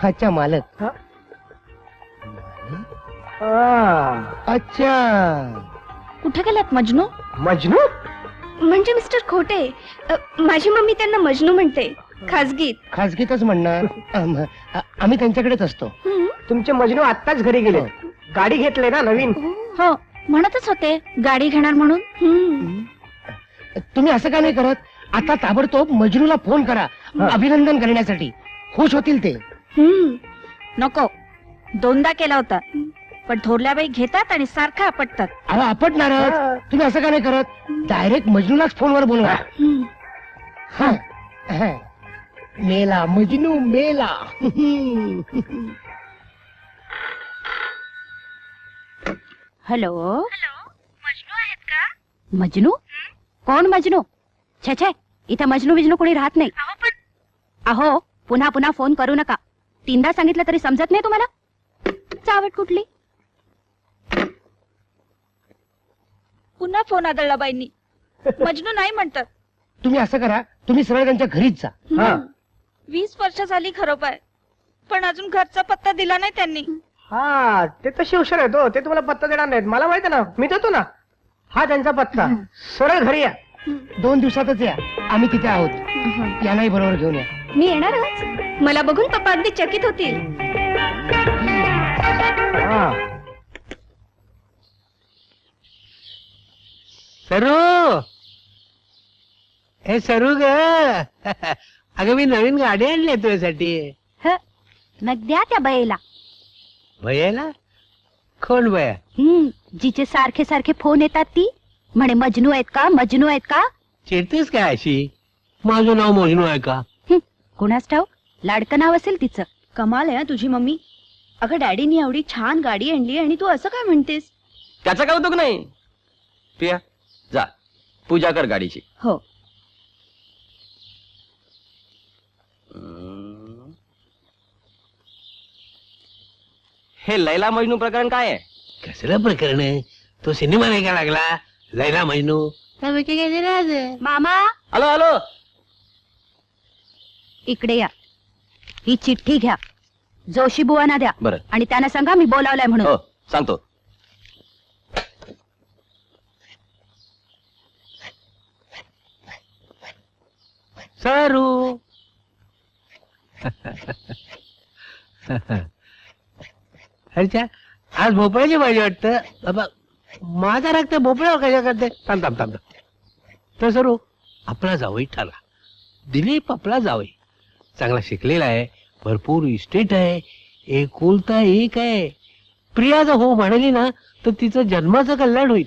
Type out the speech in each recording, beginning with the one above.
अच्छा मालक. अच्छा कुठे गेलात मजनू? मजनू म्हणजे मिस्टर खोटे, माझी मम्मी त्यांना मजनू म्हणते खाजगीत. खाजगीतच म्हणणार. आम्ही त्यांच्याकडेच असतो. तुमचे मजनू आत्ताच घरी गेले. गाडी घेतले ना नवीन. हो, म्हणतच होते गाडी घेणार म्हणून. तुम्ही असं का नाही करत? आता ताबडतोब मजनूला फोन करा अभिनंदन करण्यासाठी. खुश होतील ते. नको, दोनदा केला होता पण थोरल्याबाई घेतात आणि सारखा आपटतात. अहो आपटणारच. तुम्ही असं का नाही करत? डायरेक्ट मजनूलाच फोनवर बोलवा. मेला मजनू मेला. हॅलो, मजनू आहेत का? मजनू? कोण मजनू? छे छे, इथं मजनू बिजनू कोणी राहत नाही. अहो पुन्हा पुन्हा फोन करू नका. 3दा सांगितलं तरी समजत नाही तुम्हाला? चावट कुठली? पुन्हा फोन आदळला बाईंनी. मजनू नाही म्हणतात. तुम्ही असं करा, तुम्ही सरळ त्यांच्या घरीच जा. 20 वर्ष झाली खरोपाय, पण अजून घरचा पत्ता दिला नाही त्यांनी. हा, ते तसे हुशार आहेत हो. ते तुम्हाला पत्ता देणार नाहीत. मला माहिती ना, मी देतो ना. हा त्यांचा पत्ता. सरळ घरी या. 2 दिवसातच या. आम्ही तिथे आहोत. यांनाही बरोबर घेऊन या. मी येणारच. मला बघून पप्पा अगदी चकित होतील. सरू, हे सरू ग. अगं मी नवीन गाडी आणली तुझ्यासाठी. मग द्या त्या बाईला. भैयाला? कोण भैया? जिचे सारखे सारखे फोन येतात ती म्हणे मजनू आहेत का, मजनू आहेत का. चिडतेस काय अशी? माझं नाव मजनू आहे का? कुणास ठाऊक, लाडकं नाव असेल तिचं. कमाल आहे तुझी मम्मी. अगं डॅडीनी एवढी छान गाडी आणली आणि तू असं काय म्हणतेस? त्याचं कौतुक नाही. प्रिया जा पूजा कर गाडीची. हो. हे लैला मजनू प्रकरण काय आहे? कसलं प्रकरण आहे? तो सिनेमा नाही का लागला लैला मजनू? मामा हॅलो हॅलो, इकडे या. ही चिठ्ठी घ्या, जोशी बुवांना द्या. बरं. आणि त्यांना सांगा मी बोलावलंय म्हणून. हो सांगतो. सरू. अच्छा, आज भोपळ्याची भाजी वाटतं. बाबा माझा रक्त भोपळ्यावर कशा करते? थांब थांब थांब. तर सरू, आपला जावई ठरला. दिलीप आपला जावई चांगला शिकलेला आहे, भरपूर इस्टेट आहे, एकुलता एक आहे. प्रिया जर हो म्हणाली ना तर तिचं जन्माचं कल्याण होईल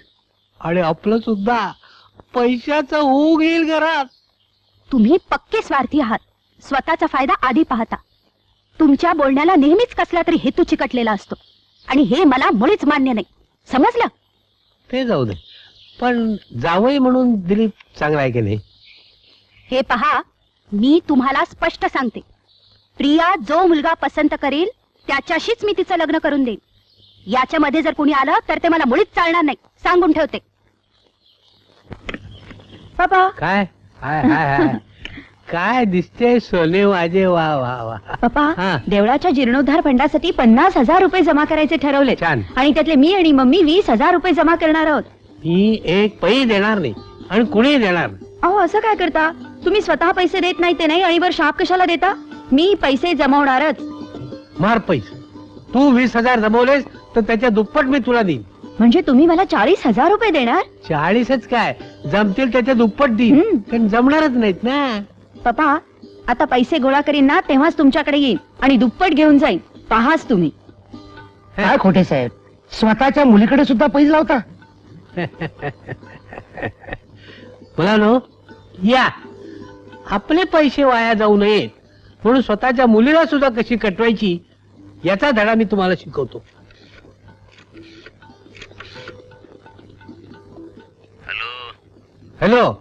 आणि आपलं सुद्धा पैशाचं होऊ येईल घरात. तुम्ही पक्के स्वार्थी आहात. स्वतःचा फायदा आधी पाहता. तुमच्या बोलण्याला नेहमीच कसला तरी हेतू चिकटलेला असतो आणि हे मला मुळीच मान्य नाही. समजलं? ते जाऊ दे, पण जावई म्हणून दिलीप चांगला आहे की नाही? हे पहा, मी तुम्हाला स्पष्ट सांगते, प्रिया जो मुलगा पसंत करेल त्याच्याशीच मी तिचं लग्न करून देईन. याच्यामध्ये जर कोणी आलं तर ते मला मुळीच चालणार नाही, सांगून ठेवते. बाबा काय हाय हाय हाय काय दिसते सोने वाजे. वा वा वा. पप्पा, देवळाच्या जीर्णोद्धार फंडासाठी 50,000 रुपये जमा करायचे ठरवले छान. आणि त्यातले मी आणि मम्मी 20,000 रुपये जमा करणार आहोत. मी एक पै देणार नाही आणि कुणी देणार नाही. अहो असं काय करता तुम्ही? स्वतः पैसे देत नाही ते नाही आणि वर शाप कशाला देता? मी पैसे जमवणारच. मार पैसे. तू 20,000 जमवलेस तर त्याच्या दुप्पट मी तुला देईन. म्हणजे तुम्ही मला 40,000 रुपये देणार? 40च काय, जमतील त्याच्या दुप्पट देईन. पण जमणारच नाहीत ना. पप्पा, आता पैसे गोळा करीन ना तेव्हाच तुमच्याकडे येईन आणि दुप्पट घेऊन जाईन. पहाच तुम्ही. काय खोटे साहेब, स्वतःच्या मुलीकडे सुद्धा पैसे लावता. मला नो या आपले पैसे वाया जाऊ नयेत म्हणून स्वतःच्या मुलीला सुद्धा कशी कटवायची याचा धडा मी तुम्हाला शिकवतो. हॅलो,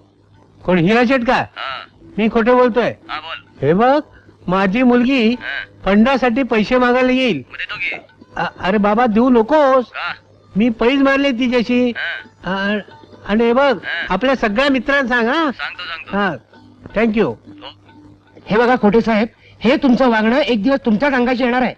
कोण हिरा शेट का? मी खोटे बोलतोय. हे बघ, माझी मुलगी फंडासाठी पैसे मागायला येईल. अरे बाबा देऊ नकोस, मी पैज मारले तिच्याशी. आणि हे बघ, आपल्या सगळ्या मित्रांना सांग. हा, थँक्यू. हे बघा खोटे साहेब, हे तुमचं वागणं एक दिवस तुमच्याच अंगाशी येणार आहे.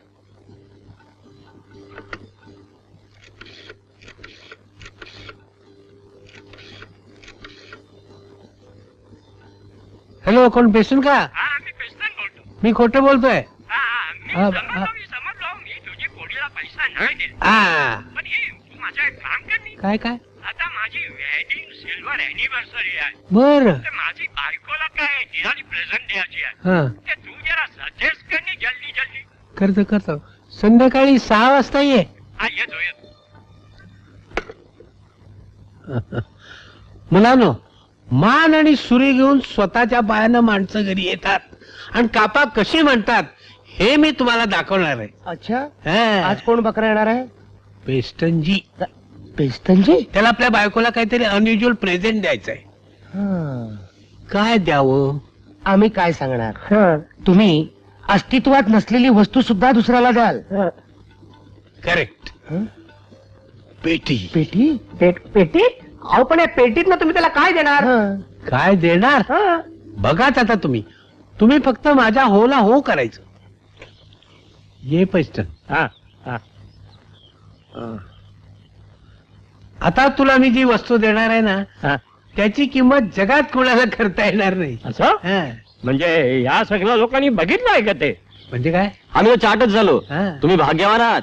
हॅलो, कोण पेशंट का? मी पेशंट बोलतो. मी खोटं बोलतोय. मी हा, समजलो मी तुझी पोरीला पैसा नाही दिला. आ, पण हे तू माझं एक काम कर नी. काय काय? आता माझी वेडिंग सिल्वर अॅनिव्हर्सरी आहे. बर. तर माझी बायकोला काय दिवाळी प्रेझेंट द्यायची आहे. हा, ते तू जरा सजेस्ट कर नी जल्दी जल्दी. करतो करतो. संध्याकाळी 6 वाजता ये. हा येतो येतो. मुलांनो, मान आणि सुरी घेऊन स्वतःच्या पायानं माणसं घरी येतात आणि कापा कशी म्हणतात हे मी तुम्हाला दाखवणार आहे. अच्छा, हा. आज कोण बकरा येणार आहे? पेस्टनजी. पेस्तनजी. त्याला आपल्या बायकोला काहीतरी अनयुज्युअल प्रेझेंट द्यायचंय. काय द्यावं? आम्ही काय सांगणार? तुम्ही अस्तित्वात नसलेली वस्तू सुद्धा दुसऱ्याला द्याल. करेक्ट. हं? पेटी. पेटी. पेटी? अहो पण या पेटीत ना तुम्ही त्याला काय देणार? काय देणार? हं. बघाच आता तुम्ही फक्त माझ्या होला हो करायचं. ये पेस्टन. हा, हा. आता तुला मी जी वस्तू देणार आहे ना, हा. त्याची किंमत जगात कोणाला करता येणार नाही. असं हा. म्हणजे या सगळ्या लोकांनी बघितलं आहे का ते? म्हणजे काय? आम्ही तो चाटच झालो. हा. तुम्ही भाग्यवान आहात.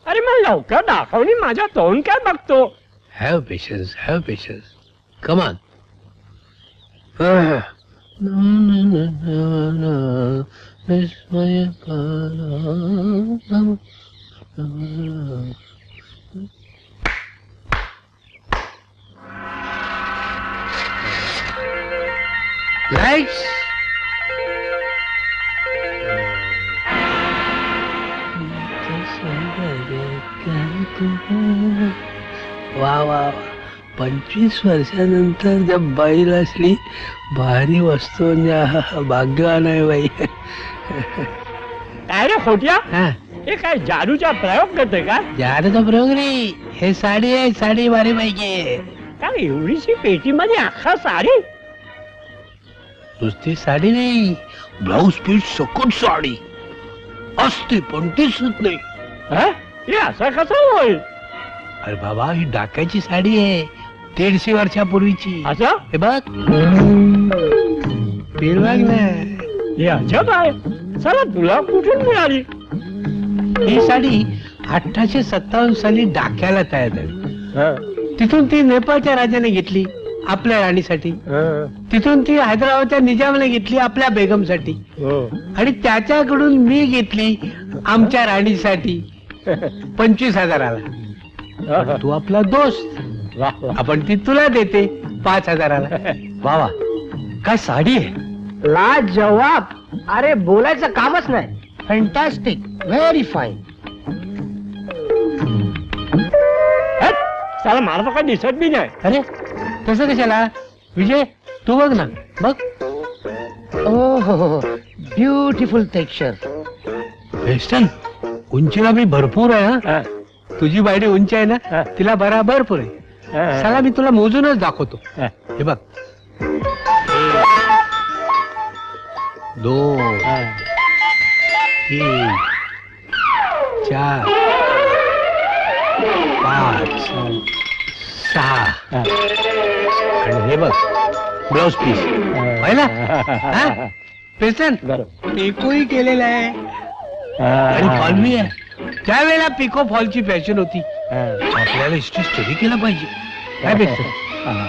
अरे मग लवकर दाखवणी माझ्या तोंड काय बघतो? Have patience, have patience. Come on. Lights. वा वा, 25 वर्षानंतर जब बाईल असली भारी वस्तू म्हणजे आहा, भाग्यवान आहे बाई. काय रे खोट्या? हा, हे काय जादूचा प्रयोग करतोय का? जादूचा प्रयोग रे. हे साडी आहे, साडी भारी पाहिजे. काय एवढीशी पेटीमध्ये अख्खा साडी? नुसती साडी नाही, ब्लाऊज पीस सकट साडी असते पण दिसत नाही. हं? हे असं कसं होईल? अरे बाबा, ही डाक्याची साडी आहे, 150 वर्षापूर्वीची. असं? हे बघ, बिलवाग ना. हे अजब आहे. चला तुला कुठून मिळाली? ही साडी 1857 साली डाक्याला तयार झाली. तिथून ती नेपाळच्या राजाने घेतली आपल्या राणीसाठी. तिथून ती हैदराबादच्या निजामाने घेतली आपल्या बेगमसाठी. आणि त्याच्याकडून मी घेतली आमच्या राणीसाठी 25,000ला. तू आपला दोस्त, आपण ती तुला देते 5,000ला. वा वा, काय साडी आहे. लाजवाब. अरे बोलायचं कामच नाही. Fantastic, very fine. चला मला तर काही दिसत बी नाही. अरे तसं कशाला? विजय, तू बघ ना, बघ. हो, ब्युटिफुल टेक्स्चर. वेस्टर्न उंचीला मी भरपूर आहे. हा, तुझी बायडी उंची आहे ना, तिला बराबर पुरे. चला मी तुला मोजूनच दाखवतो. हे बघ, 2 3 4 5 6 आणि हे बघ ब्लाउज पीस पाहिला. पेशन पिकोही केलेला आहे आणि फॉल बी आहे. त्यावेळेला पिको फॉलची फॅशन होती. आपल्याला हिस्ट्री स्टडी केला पाहिजे. काय पेशन?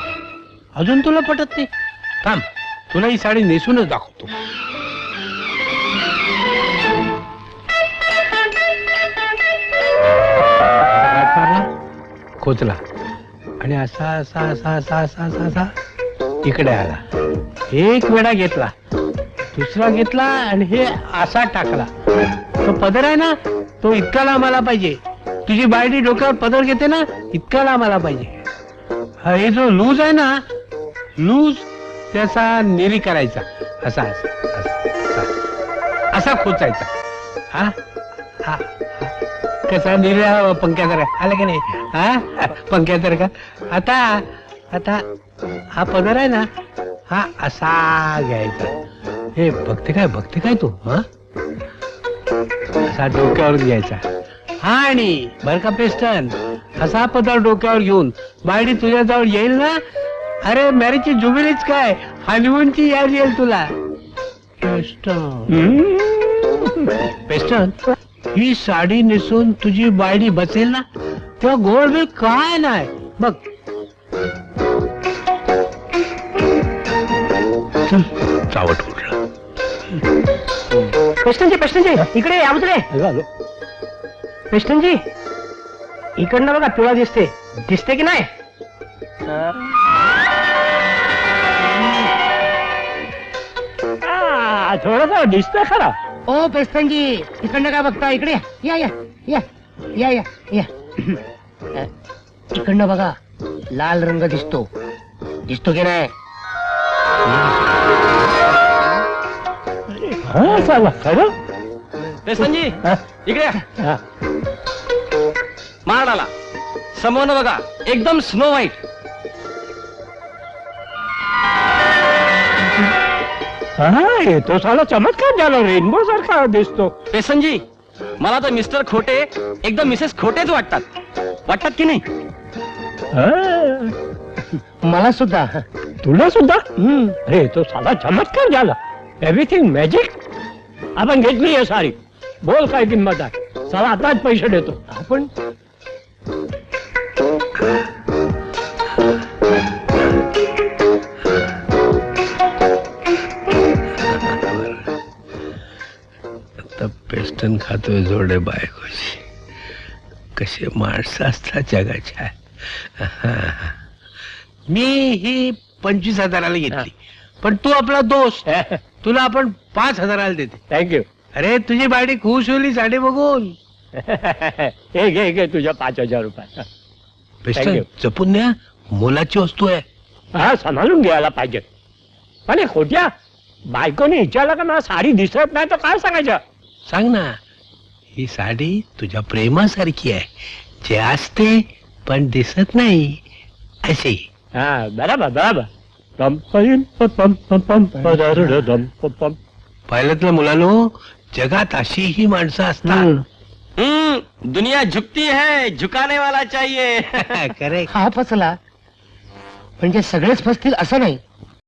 अजून तुला पटत नाही? थांब, तुला ही साडी नेसूनच दाखवतो. खोचला आणि असा असा असा असा असा असा असा इकडे आला. एक वेळा घेतला, दुसरा घेतला आणि हे असा टाकला. तो पदर आहे ना, तो इतका लांब आला पाहिजे. तुझी बायडी डोक्यावर पदर घेते ना, इतका लांब आला पाहिजे. हे जो लूज आहे ना, लूज त्याचा निरी करायचा. असा असा असा असा खोचायचा. हा हा, कसा निऱ्या पंख्यासारखा आला की नाही? हा, पंख्यासारखा. आता आता हा पदर आहे ना, हा असा घ्यायचा हे बघते काय तू हा असा डोक्यावर घ्यायचा आणि बर का पेस्टन असा पदर डोक्यावर घेऊन बायडी तुझ्याजवळ येईल ना अरे मॅरेजची जुबिलीच काय हनीमूनची याद येईल तुला पेस्टन ही साडी नेसून तुझी बायडी बसेल ना तेव्हा गोड बिल काय नाही बघ चल चावट उठलं पेस्टनजी इकडे या उतरे पेस्टनजी इकडनं बघा तुला दिसते की नाही थोडस दिसतंय खरा ओ पेस्तनजी इकडनं काय बघता इकडे या या या या या या इकडनं बघा लाल रंग दिसतो की नाही हा चला खरं पेसनजी इकडे या. महाडाला समोर बघा एकदम स्नो व्हाईट. हा हे तो साला चमत्कार झाला रेनबो सारखा दिसतो पेसनजी मला तर मिस्टर खोटे एकदम मिसेस खोटेच वाटतात की नाही? हा, मला सुद्धा तुला सुद्धा अरे तो साला चमत्कार झाला एव्हरीथिंग मॅजिक. आपण घेतली आहे सारी बोल काय किंमत आहे चला आताच पैसे देतो आपण आता पेस्टन खातोय जोडे बायकोची कसे माणसं असतात जगाच्या मी ही 25,000 घेतली पण तू आपला दोस्त तुला आपण 5,000 देते. थँक्यू अरे तुझी बायडी खुश होली साडी बघून. हे घे तुझ्या 5,000 रुपये पेस्टन Thank you. जपून न्या मोलाची वस्तू आहे. हा सांभाळून घ्यायला पाहिजे पण हे खोट्या बायकोने विचारलं का मला साडी दिसत नाही तर काय सांगायचं. सांग ना ही साडी तुझ्या प्रेमासारखी आहे जे असते पण दिसत नाही अशी. हा बरोबर पम पम पम पम पम पदर दम पम पम. पाहिलं मुलांनो जगात अशी ही माणसं असतात. दुनिया झुकती है झुकाने वाला चाहिए. करेक्ट. हा फसला म्हणजे सगळेच फसतील असं नाही.